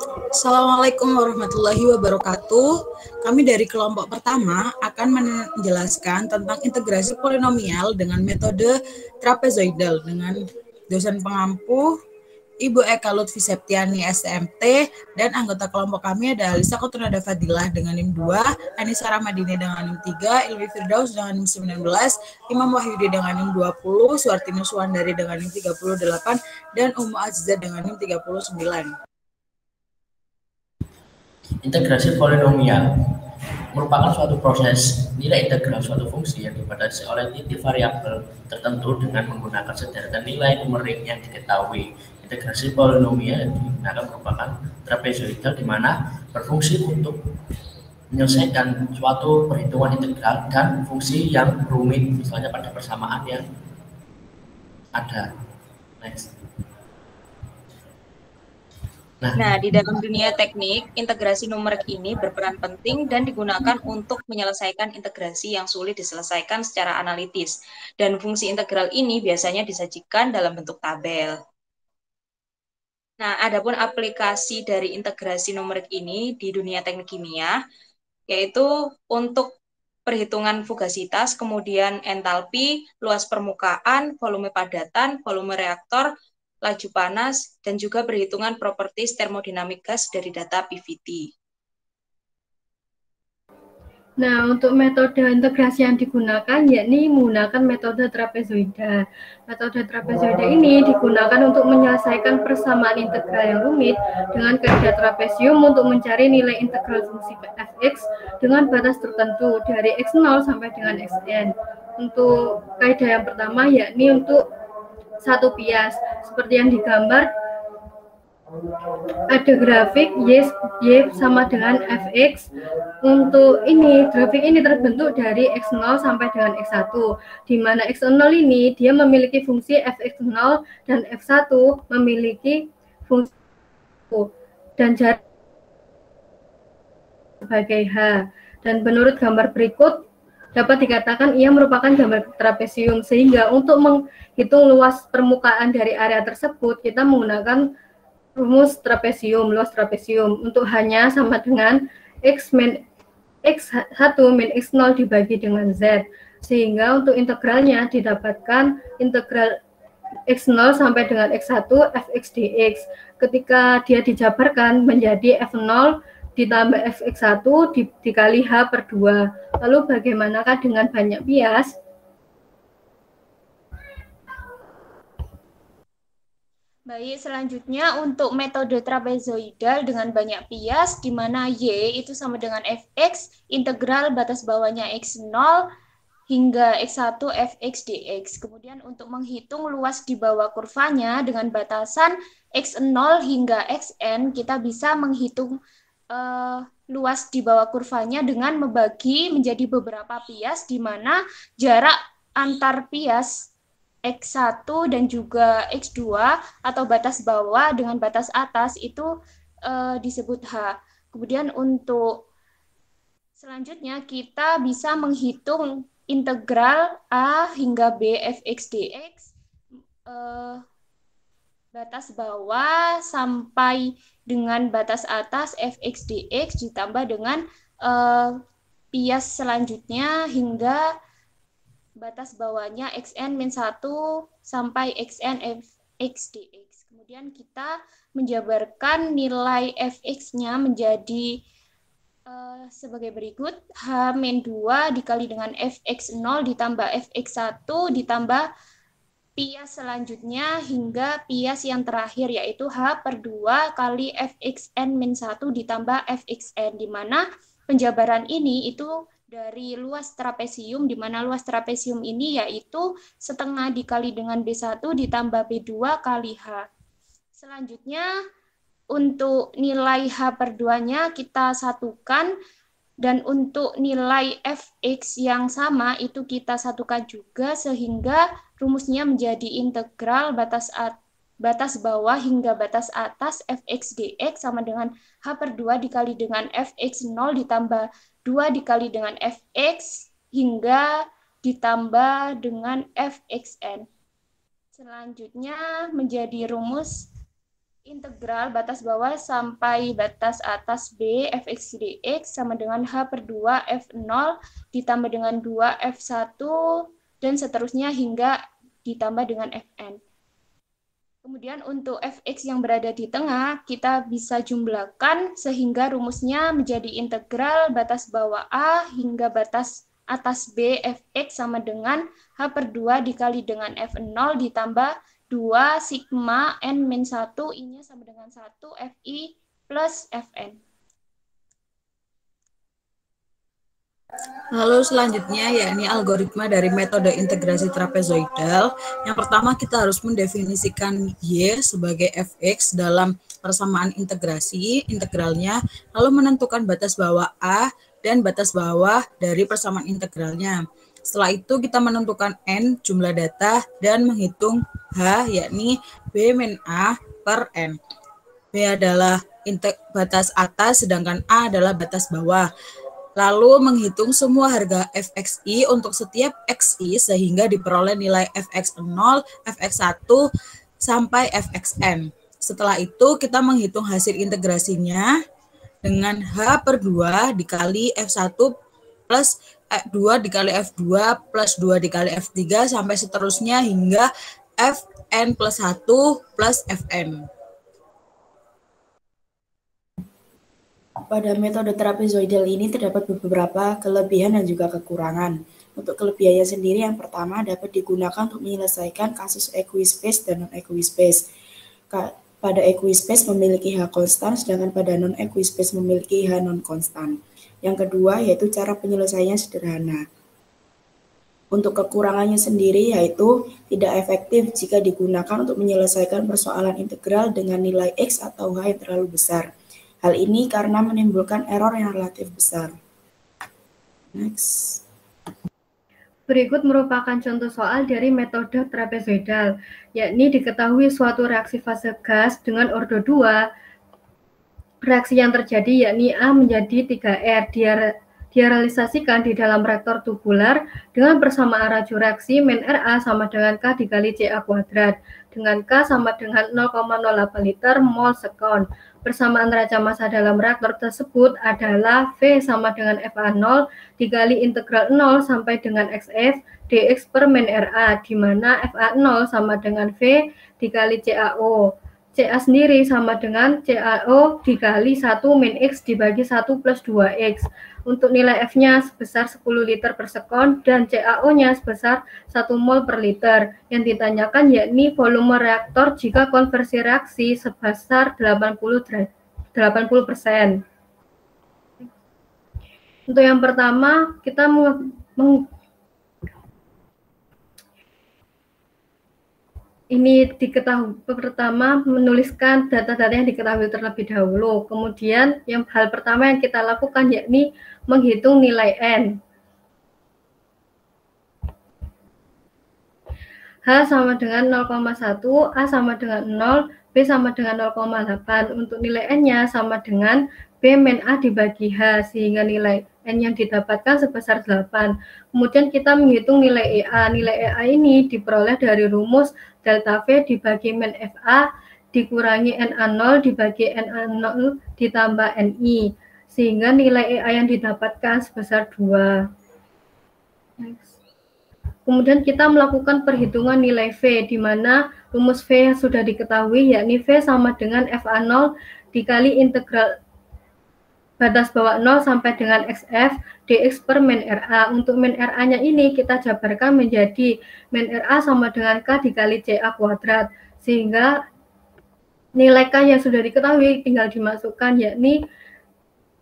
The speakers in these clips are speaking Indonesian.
Assalamualaikum warahmatullahi wabarakatuh. Kami dari kelompok pertama akan menjelaskan tentang integrasi polinomial dengan metode trapezoidal dengan dosen pengampu Ibu Eka Lutfi Septiani SMT, dan anggota kelompok kami ada Alisa Kotunada Fadilah dengan NIM 2, Anissa Ramadini dengan NIM 3, Ilmi Firdaus dengan NIM 19, Imam Wahyudi dengan NIM 20, Suartino Suwandari dengan NIM 38, dan Umu Azizah dengan NIM 39. Integrasi polinomial merupakan suatu proses nilai integral suatu fungsi yang dibatasi oleh titik variabel tertentu dengan menggunakan sederetan nilai numerik yang diketahui. Integrasi polinomial yang digunakan merupakan trapezoidal di mana berfungsi untuk menyelesaikan suatu perhitungan integral dan fungsi yang rumit, misalnya pada persamaan yang ada. Next. Nah, di dalam dunia teknik, integrasi numerik ini berperan penting dan digunakan untuk menyelesaikan integrasi yang sulit diselesaikan secara analitis. Dan fungsi integral ini biasanya disajikan dalam bentuk tabel. Nah, adapun aplikasi dari integrasi numerik ini di dunia teknik kimia, yaitu untuk perhitungan fugasitas, kemudian entalpi, luas permukaan, volume padatan, volume reaktor, laju panas, dan juga perhitungan properties termodinamik gas dari data PVT. Nah, untuk metode integrasi yang digunakan yakni menggunakan metode trapezoida. Metode trapezoida ini digunakan untuk menyelesaikan persamaan integral yang rumit dengan kaidah trapesium untuk mencari nilai integral fungsi fx dengan batas tertentu dari x0 sampai dengan xn. Untuk kaidah yang pertama yakni untuk satu bias, seperti yang digambar ada grafik y sama dengan fx. Untuk ini, grafik ini terbentuk dari x0 sampai dengan x1, di mana x0 ini dia memiliki fungsi fx0 dan f1 memiliki fungsi dan jarak sebagai h. Dan menurut gambar berikut dapat dikatakan ia merupakan gambar trapesium, sehingga untuk menghitung luas permukaan dari area tersebut kita menggunakan rumus trapesium, luas trapesium untuk hanya sama dengan x min x1 min x0 dibagi dengan z, sehingga untuk integralnya didapatkan integral x0 sampai dengan x1 fx dx. Ketika dia dijabarkan menjadi f0 ditambah fx1 dikali h per 2. Lalu bagaimanakah dengan banyak bias? Baik, selanjutnya untuk metode trapezoidal dengan banyak bias, di mana Y itu sama dengan Fx, integral batas bawahnya X0 hingga X1 Fx dx. Kemudian untuk menghitung luas di bawah kurvanya dengan batasan X0 hingga Xn, kita bisa menghitung luas di bawah kurvanya dengan membagi menjadi beberapa bias, di mana jarak antar bias X1 dan juga X2 atau batas bawah dengan batas atas itu disebut H. Kemudian untuk selanjutnya kita bisa menghitung integral A hingga B fx dx batas bawah sampai dengan batas atas fx dx ditambah dengan bias selanjutnya hingga batas bawahnya xn-1 sampai xn fx dx. Kemudian kita menjabarkan nilai fx-nya menjadi sebagai berikut. H-2 dikali dengan fx0 ditambah fx1 ditambah bias selanjutnya hingga bias yang terakhir, yaitu H per 2 kali fxn-1 ditambah fxn, di mana penjabaran ini itu dari luas trapesium, di mana luas trapesium ini yaitu setengah dikali dengan B1 ditambah B2 kali H. Selanjutnya untuk nilai H per 2-nya kita satukan, dan untuk nilai fx yang sama itu kita satukan juga, sehingga rumusnya menjadi integral batas bawah hingga batas atas fx dx sama dengan H per 2 dikali dengan fx0 ditambah 2 dikali dengan fx hingga ditambah dengan fxn. Selanjutnya menjadi rumus integral batas bawah sampai batas atas B fx dx sama dengan H per 2 F0 ditambah dengan 2 F1 dan seterusnya hingga ditambah dengan Fn. Kemudian untuk fx yang berada di tengah, kita bisa jumlahkan sehingga rumusnya menjadi integral batas bawah A hingga batas atas B fx sama dengan H per 2 dikali dengan F0 ditambah 2 sigma n-1 I-nya sama dengan 1 Fi plus Fn. Lalu selanjutnya yakni algoritma dari metode integrasi trapezoidal. Yang pertama kita harus mendefinisikan Y sebagai fx dalam persamaan integrasi, integralnya, lalu menentukan batas bawah A dan batas bawah dari persamaan integralnya. Setelah itu kita menentukan N jumlah data dan menghitung H yakni B min A per N. B adalah batas atas sedangkan A adalah batas bawah. Lalu menghitung semua harga fxi untuk setiap xi sehingga diperoleh nilai fx0, fx1 sampai fxn. Setelah itu kita menghitung hasil integrasinya dengan H per 2 dikali F1 plus F2 dikali F2 plus 2 dikali F3 sampai seterusnya hingga Fn plus 1 plus Fn. Pada metode trapezoidal ini terdapat beberapa kelebihan dan juga kekurangan. Untuk kelebihannya sendiri, yang pertama dapat digunakan untuk menyelesaikan kasus equispace dan non-equispace. Pada equispace memiliki H konstan, sedangkan pada non-equispace memiliki H non-konstan. Yang kedua yaitu cara penyelesaiannya sederhana. Untuk kekurangannya sendiri yaitu tidak efektif jika digunakan untuk menyelesaikan persoalan integral dengan nilai X atau H yang terlalu besar. Hal ini karena menimbulkan error yang relatif besar. Next. Berikut merupakan contoh soal dari metode trapezoidal, yakni diketahui suatu reaksi fase gas dengan ordo 2. Reaksi yang terjadi yakni A menjadi 3R direalisasikan di dalam reaktor tubular dengan persamaan raju reaksi min Ra sama dengan K dikali Ca kuadrat dengan K sama dengan 0,08 liter mol sekon. Persamaan raja massa dalam reaktor tersebut adalah V sama dengan Fa0 dikali integral 0 sampai dengan XF dx per min Ra, di mana Fa0 sama dengan V dikali CaO. Ca sendiri sama dengan CaO dikali 1 min X dibagi 1 plus 2X. Untuk nilai F-nya sebesar 10 liter per sekon dan CaO-nya sebesar 1 mol per liter. Yang ditanyakan yakni volume reaktor jika konversi reaksi sebesar 80%. Untuk yang pertama, kita ini diketahui pertama menuliskan data-data yang diketahui terlebih dahulu. Kemudian yang hal pertama yang kita lakukan yakni menghitung nilai N. H sama dengan 0,1, A sama dengan 0, B sama dengan 0,8. Untuk nilai N-nya sama dengan B min A dibagi H, sehingga nilai N yang didapatkan sebesar 8. Kemudian kita menghitung nilai EA. Nilai EA ini diperoleh dari rumus delta V dibagi min FA dikurangi NA0 dibagi NA0 ditambah NI, sehingga nilai EA yang didapatkan sebesar 2. Next. Kemudian kita melakukan perhitungan nilai V, di mana rumus V yang sudah diketahui, yakni V sama dengan FA0 dikali integral batas bawah 0 sampai dengan XF dx per min RA. Untuk min RA-nya ini kita jabarkan menjadi min RA sama dengan K dikali CA kuadrat. Sehingga nilai K yang sudah diketahui tinggal dimasukkan, yakni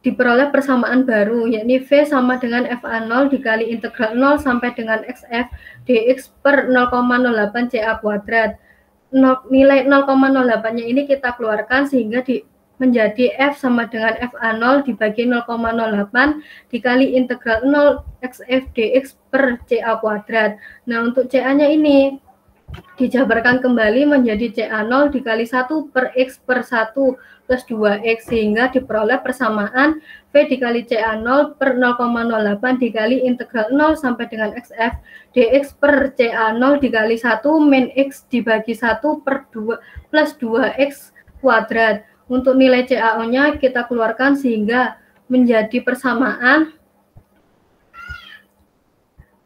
diperoleh persamaan baru, yakni V sama dengan FA0 dikali integral 0 sampai dengan XF dx per 0,08 CA kuadrat. Nilai 0,08-nya ini kita keluarkan sehingga menjadi F sama dengan FA0 dibagi 0,08 dikali integral 0 XF dx per CA kuadrat. Nah, untuk CA-nya ini dijabarkan kembali menjadi CA0 dikali 1 per X per 1 plus 2X, sehingga diperoleh persamaan V dikali CA0 per 0,08 dikali integral 0 sampai dengan XF dx per CA0 dikali 1 min X dibagi 1 per 2 plus 2X kuadrat. Untuk nilai CaO-nya kita keluarkan sehingga menjadi persamaan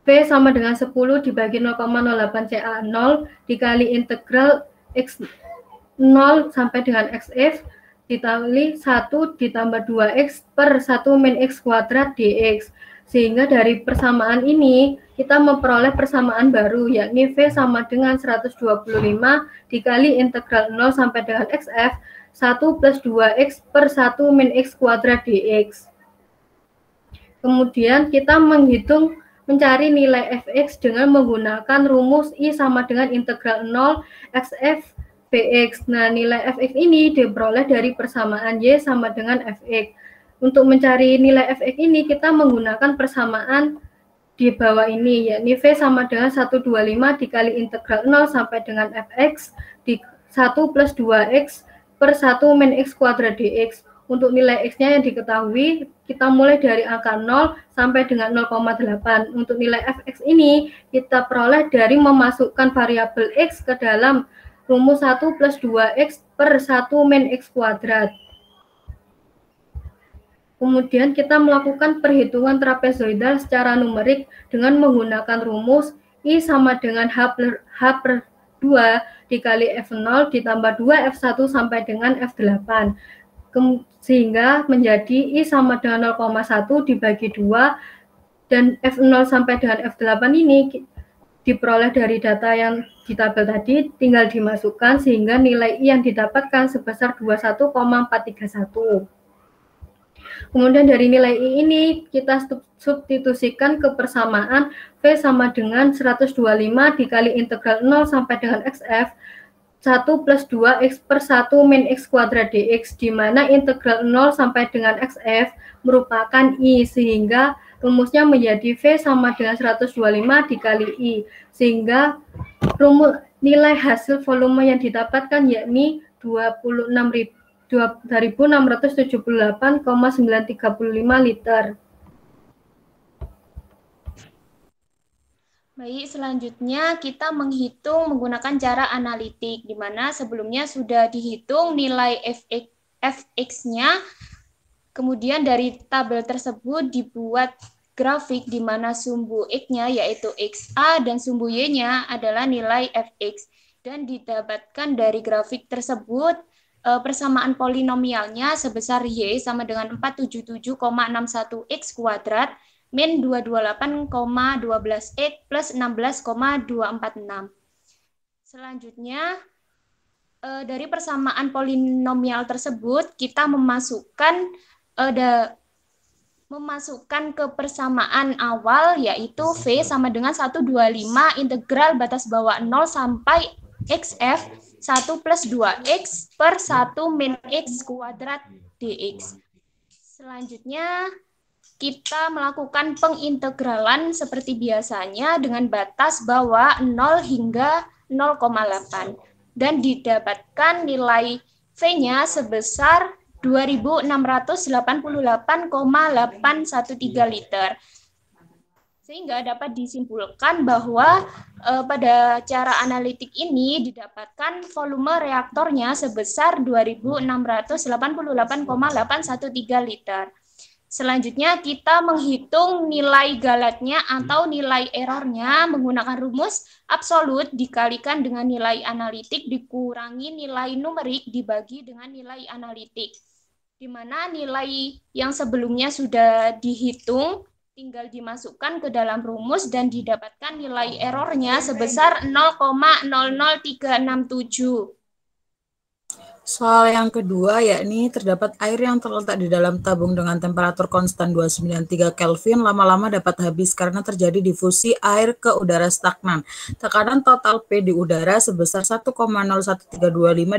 V sama dengan 10 dibagi 0,08 CA0 dikali integral X0 sampai dengan XF dikali 1 ditambah 2X per 1 min X kuadrat dx. Sehingga dari persamaan ini kita memperoleh persamaan baru, yakni V sama dengan 125 dikali integral 0 sampai dengan XF 1 plus 2X per 1 min X kuadrat dx. Kemudian kita mencari nilai fx dengan menggunakan rumus I sama dengan integral 0 xf bx. Nah, nilai fx ini diperoleh dari persamaan Y sama dengan fx. Untuk mencari nilai fx ini kita menggunakan persamaan di bawah ini, yakni V sama dengan 125 dikali integral 0 sampai dengan fx di 1 plus 2x per 1 min X kuadrat dx. Untuk nilai X-nya yang diketahui, kita mulai dari angka 0 sampai dengan 0,8. Untuk nilai fx ini, kita peroleh dari memasukkan variabel X ke dalam rumus 1 plus 2X per 1 min X kuadrat. Kemudian kita melakukan perhitungan trapezoidal secara numerik dengan menggunakan rumus I sama dengan H per 2 dikali F0 ditambah 2F1 sampai dengan F8. Sehingga menjadi I sama dengan 0,1 dibagi 2 dan F0 sampai dengan F8 ini diperoleh dari data yang di tabel tadi, tinggal dimasukkan sehingga nilai I yang didapatkan sebesar 21,431. Kemudian dari nilai I ini kita substitusikan ke persamaan V sama dengan 125 dikali integral 0 sampai dengan XF 1 plus 2X per 1 min X kuadrat dx, di mana integral 0 sampai dengan XF merupakan I, sehingga rumusnya menjadi V sama dengan 125 dikali I, sehingga nilai hasil volume yang didapatkan yakni 26.678,935 liter. Baik, selanjutnya kita menghitung menggunakan cara analitik, di mana sebelumnya sudah dihitung nilai fx-nya, kemudian dari tabel tersebut dibuat grafik di mana sumbu X-nya yaitu XA dan sumbu Y-nya adalah nilai fx, dan didapatkan dari grafik tersebut persamaan polinomialnya sebesar Y sama dengan 477,61X kuadrat min 228,12X plus 16,246. Selanjutnya, dari persamaan polinomial tersebut, kita memasukkan ke persamaan awal, yaitu V sama dengan 125 integral batas bawah 0 sampai XF 1 plus 2X per 1 min X kuadrat dx. Selanjutnya, kita melakukan pengintegralan seperti biasanya dengan batas bawah 0 hingga 0,8 dan didapatkan nilai V-nya sebesar 2.688,813 liter. Sehingga dapat disimpulkan bahwa pada cara analitik ini didapatkan volume reaktornya sebesar 2.688,813 liter. Selanjutnya kita menghitung nilai galatnya atau nilai errornya menggunakan rumus absolut dikalikan dengan nilai analitik dikurangi nilai numerik dibagi dengan nilai analitik. Di mana nilai yang sebelumnya sudah dihitung tinggal dimasukkan ke dalam rumus dan didapatkan nilai errornya sebesar 0,00367. Soal yang kedua, yakni terdapat air yang terletak di dalam tabung dengan temperatur konstan 293 Kelvin lama-lama dapat habis karena terjadi difusi air ke udara stagnan. Tekanan total P di udara sebesar 1,01325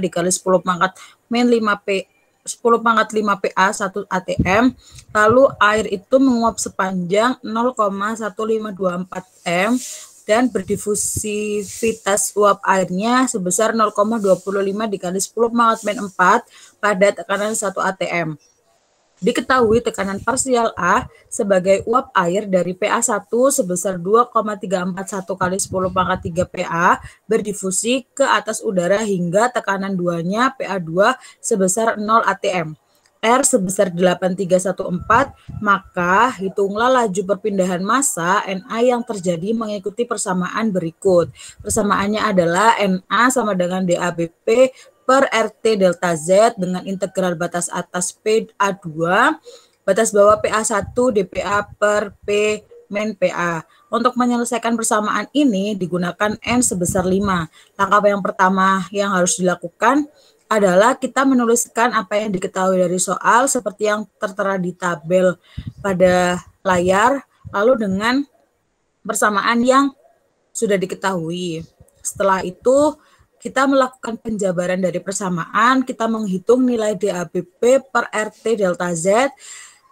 dikali 10 pangkat min 5 PA 1 ATM. Lalu air itu menguap sepanjang 0,1524 M dan berdifusivititas uap airnya sebesar 0,25 dikali 10 pangkat min 4 pada tekanan 1 ATM. Diketahui tekanan parsial A sebagai uap air dari PA1 sebesar 2,341 kali 10 pangkat 3 PA berdifusi ke atas udara hingga tekanan 2-nya PA2 sebesar 0 atm. R sebesar 8314, maka hitunglah laju perpindahan massa NA yang terjadi mengikuti persamaan berikut. Persamaannya adalah NA sama dengan DABP per RT delta Z dengan integral batas atas PA2, batas bawah PA1 dPA per P min PA. Untuk menyelesaikan persamaan ini digunakan N sebesar 5. Langkah yang pertama yang harus dilakukan adalah kita menuliskan apa yang diketahui dari soal seperti yang tertera di tabel pada layar, lalu dengan persamaan yang sudah diketahui. Setelah itu, kita melakukan penjabaran dari persamaan, kita menghitung nilai DABP per RT delta Z.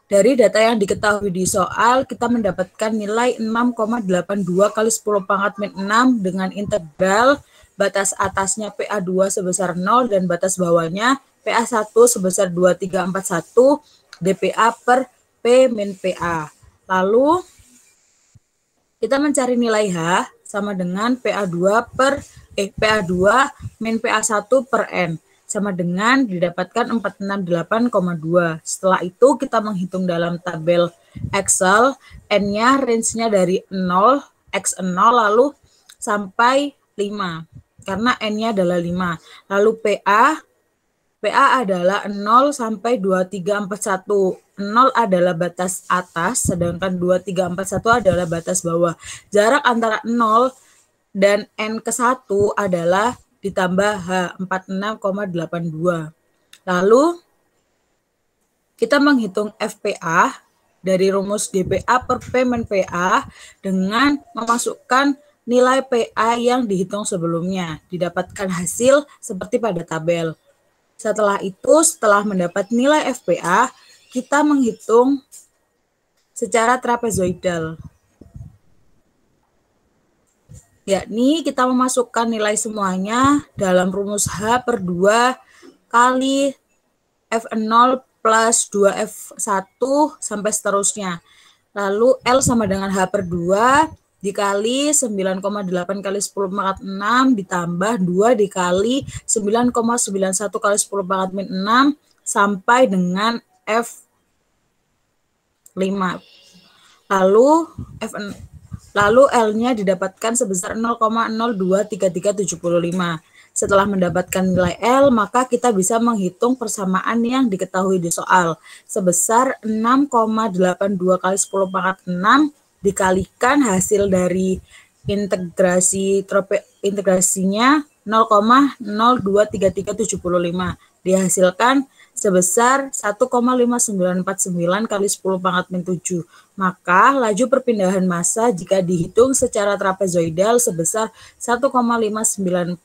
Dari data yang diketahui di soal, kita mendapatkan nilai 6,82 kali 10 pangkat min 6 dengan integral batas atasnya PA2 sebesar 0 dan batas bawahnya PA1 sebesar 2341 dPA per P min PA. Lalu kita mencari nilai H sama dengan PA2 min PA1 per N sama dengan didapatkan 468,2. Setelah itu kita menghitung dalam tabel Excel N-nya range-nya dari 0 X0 lalu sampai 5 karena N-nya adalah 5. Lalu PA adalah 0 sampai 2341. 0 adalah batas atas sedangkan 2341 adalah batas bawah. Jarak antara 0 dan N ke 1 adalah ditambah H 46,82. Lalu kita menghitung FPA dari rumus dPA per P min PA dengan memasukkan nilai PA yang dihitung sebelumnya. Didapatkan hasil seperti pada tabel. Setelah itu, setelah mendapat nilai FPA, kita menghitung secara trapezoidal. Yakni kita memasukkan nilai semuanya dalam rumus H per 2 kali F0 plus 2F1 sampai seterusnya. Lalu L sama dengan H per 2 dikali 9,8 kali 10 pangkat 6 ditambah 2 dikali 9,91 kali 10 pangkat min 6 sampai dengan F5. Lalu L-nya didapatkan sebesar 0,023375. Setelah mendapatkan nilai L, maka kita bisa menghitung persamaan yang diketahui di soal sebesar 6,82 kali 10 pangkat 6 dikalikan hasil dari integrasinya 0,023375 dihasilkan sebesar 1,5949 kali 10 pangkat min 7. Maka laju perpindahan massa jika dihitung secara trapezoidal sebesar 1,594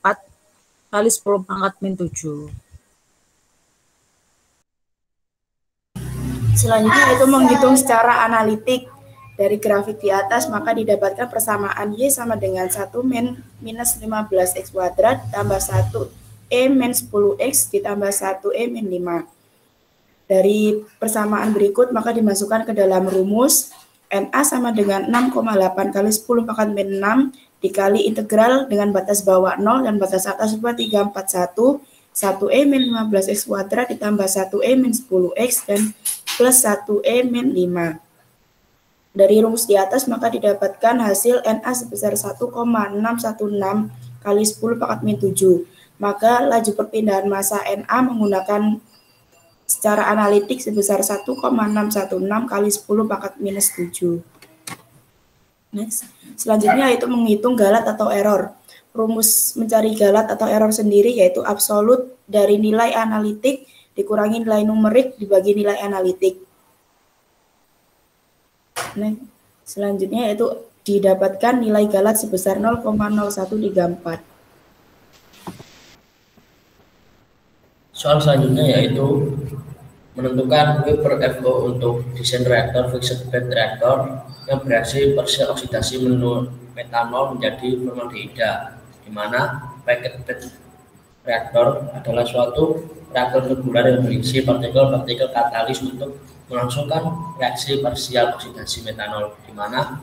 kali 10 pangkat min 7. Selanjutnya itu menghitung secara analitik. Dari grafik di atas maka didapatkan persamaan Y sama dengan 1 min minus 15X kuadrat tambah 1 E min 10X ditambah 1 E min 5. Dari persamaan berikut maka dimasukkan ke dalam rumus NA sama dengan 6,8 kali 10 pangkat min 6 dikali integral dengan batas bawah 0 dan batas atas 341 1 E min 15X kuadrat ditambah 1 E min 10X dan plus 1 E min 5. Dari rumus di atas maka didapatkan hasil NA sebesar 1,616 kali 10 pangkat min 7. Maka laju perpindahan massa NA menggunakan secara analitik sebesar 1,616 kali 10 pangkat minus 7. Next. Selanjutnya yaitu menghitung galat atau error. Rumus mencari galat atau error sendiri yaitu absolut dari nilai analitik dikurangi nilai numerik dibagi nilai analitik. Nah, selanjutnya itu didapatkan nilai galat sebesar 0,0134. Soal selanjutnya yaitu menentukan W per FO untuk desain reaktor fixed bed reaktor yang berhasil partial oksidasi metanol menjadi formaldehyda, di mana packet bed reaktor adalah suatu reaktor reguler yang berisi partikel-partikel katalis untuk melangsungkan reaksi parsial oksidasi metanol, di mana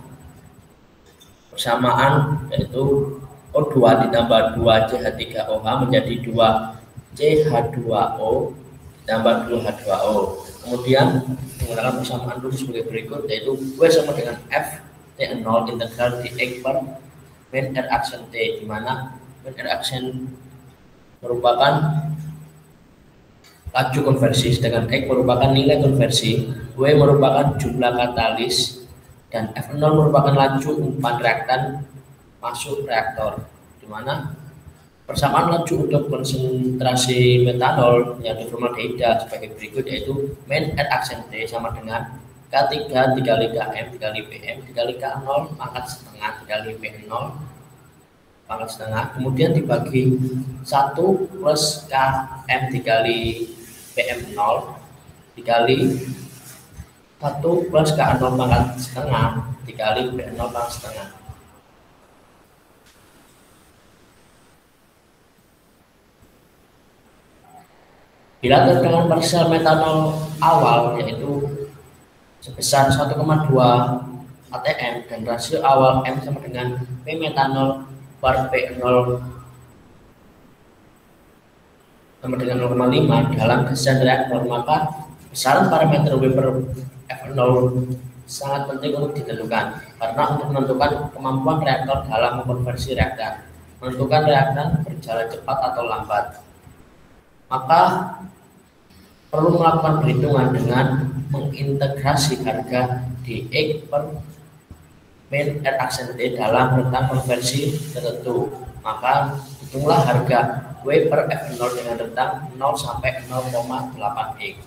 persamaan yaitu O2 ditambah 2CH3OH menjadi 2CH2O ditambah 2H2O. Kemudian menggunakan persamaan dulu sebagai berikut, yaitu W sama dengan F T0 integral dx per min R aksen T, di mana min R aksen merupakan laju konversi, sedangkan X merupakan nilai konversi, W merupakan jumlah katalis, dan F0 merupakan laju umpan reaktan masuk reaktor, di mana persamaan laju untuk konsentrasi metanol yang formaldehida sebagai berikut, yaitu min R aksen T sama dengan K3 dikali Km dikali Pm dikali K0 pangkat setengah dikali P0 pangkat setengah, kemudian dibagi 1 plus Km dikali PM0 dikali 1 plus K0 pangkat setengah dikali P0 pangkat setengah. Bila tegangan parsial metanol awal yaitu sebesar 1,2 atm dan rasio awal M sama dengan P metanol per P0 sama dengan 0,5 dalam kesesan reaktor, maka besaran parameter W per F0 sangat penting untuk ditentukan, karena untuk menentukan kemampuan reaktor dalam mengkonversi reaktan, menentukan reaktan berjalan cepat atau lambat, maka perlu melakukan perhitungan dengan mengintegrasi harga dx per min R aksen T dalam rentang konversi tertentu. Maka hitunglah harga W per F0 dengan rentang 0 sampai 0,8x.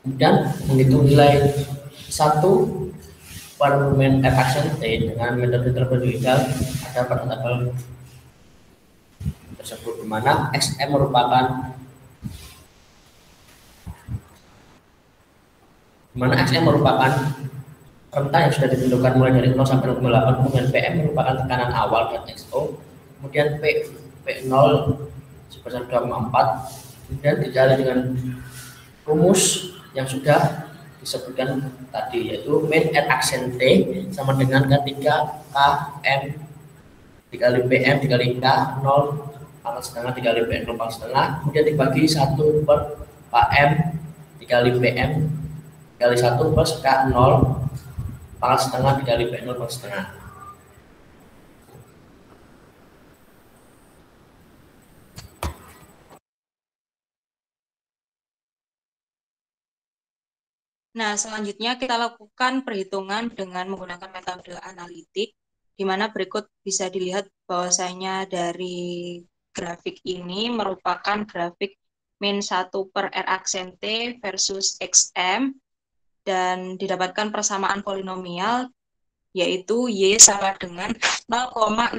Kemudian menghitung nilai 1 per min R aksen T dengan metode trapezoidal ada pada tabel tersebut, di mana XM merupakan rentang yang sudah ditentukan mulai dari 0 sampai 0,8, kemudian PM merupakan tekanan awal dan XO, kemudian P0 sebesar 2,4, kemudian dikali dengan rumus yang sudah disebutkan tadi, yaitu min R aksen T sama dengan K3 Km dikali PM dikali K0 pangkat setengah dikali P0 pangkat setengah, kemudian dibagi 1 per Km dikali PM dikali 1 plus K0 pangkat setengah dikali P0 pangkat setengah. Nah, selanjutnya kita lakukan perhitungan dengan menggunakan metode analitik, di mana berikut bisa dilihat bahwasanya dari grafik ini merupakan grafik min 1 per R aksen T versus XM, dan didapatkan persamaan polinomial yaitu Y sama dengan 0,0001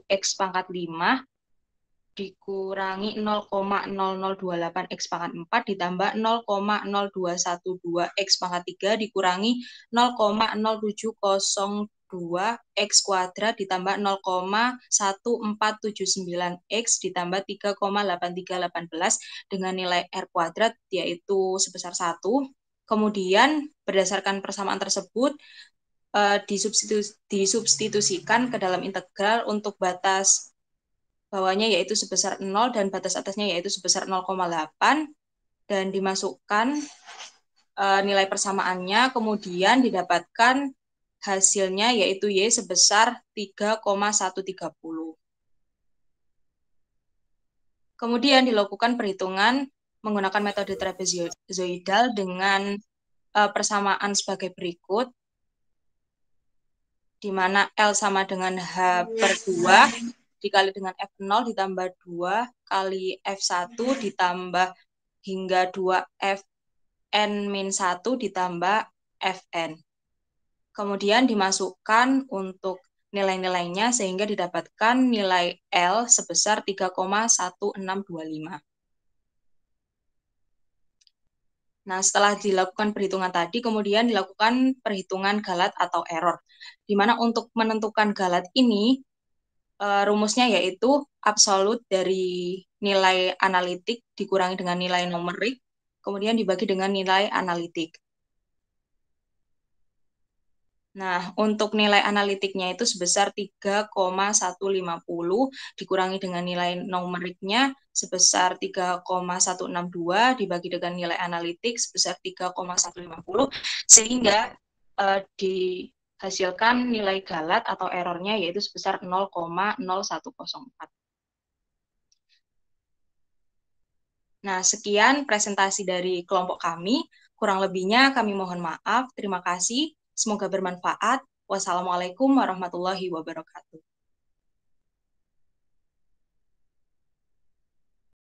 X pangkat 5 dikurangi 0,0028 X pangkat 4 ditambah 0,0212 X pangkat 3 dikurangi 0,0702 X kuadrat ditambah 0,1479 X ditambah 3,8318 dengan nilai R kuadrat yaitu sebesar 1. Kemudian berdasarkan persamaan tersebut disubstitusikan ke dalam integral untuk batas bawahnya yaitu sebesar 0 dan batas atasnya yaitu sebesar 0,8, dan dimasukkan nilai persamaannya, kemudian didapatkan hasilnya yaitu Y sebesar 3,130. Kemudian dilakukan perhitungan menggunakan metode trapezoidal dengan persamaan sebagai berikut, di mana L sama dengan H per 2 dikali dengan F0 ditambah 2 kali F1 ditambah hingga 2 Fn-1 ditambah Fn. Kemudian dimasukkan untuk nilai-nilainya sehingga didapatkan nilai L sebesar 3,1625. Nah, setelah dilakukan perhitungan tadi, kemudian dilakukan perhitungan galat atau error, di mana untuk menentukan galat ini, rumusnya yaitu absolut dari nilai analitik dikurangi dengan nilai numerik, kemudian dibagi dengan nilai analitik. Nah, untuk nilai analitiknya itu sebesar 3,150 dikurangi dengan nilai numeriknya sebesar 3,162 dibagi dengan nilai analitik sebesar 3,150 sehingga dihasilkan nilai galat atau errornya yaitu sebesar 0,0104. Nah, sekian presentasi dari kelompok kami. Kurang lebihnya kami mohon maaf. Terima kasih. Semoga bermanfaat. Wassalamualaikum warahmatullahi wabarakatuh.